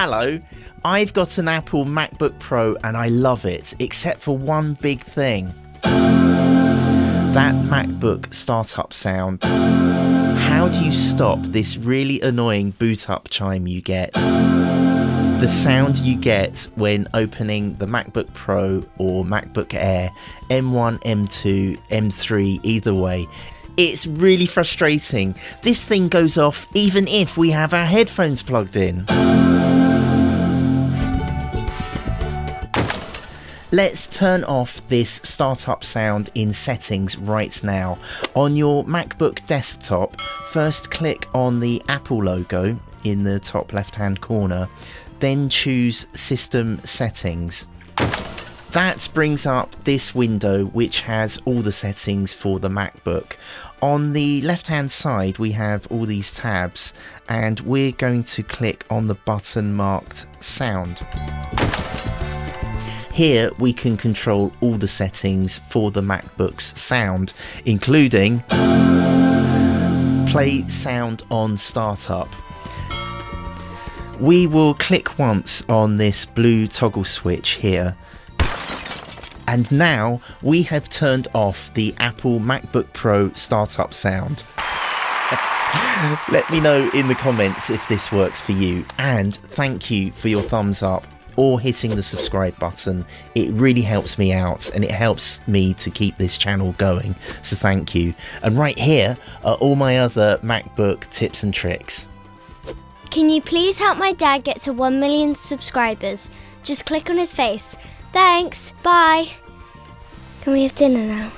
Hello, I've got an Apple MacBook Pro and I love it, except for one big thing. That MacBook startup sound. How do you stop this really annoying boot up chime you get? The sound you get when opening the MacBook Pro or MacBook Air, M1, M2, M3, either way. It's really frustrating. This thing goes off even if we have our headphones plugged in. Let's turn off this startup sound in settings right now. On your MacBook desktop, first click on the Apple logo in the top left-hand corner, then choose System Settings. That brings up this window which has all the settings for the MacBook. On the left-hand side we have all these tabs and we're going to click on the button marked Sound. Here we can control all the settings for the MacBook's sound, including play sound on startup. We will click once on this blue toggle switch here. And now we have turned off the Apple MacBook Pro startup sound. Let me know in the comments if this works for you, and thank you for your thumbs up or hitting the subscribe button. It really helps me out and it helps me to keep this channel going, so thank you. And right here are all my other MacBook tips and tricks. Can you please help my dad get to 1 million subscribers? Just click on his face. Thanks, bye. Can we have dinner now?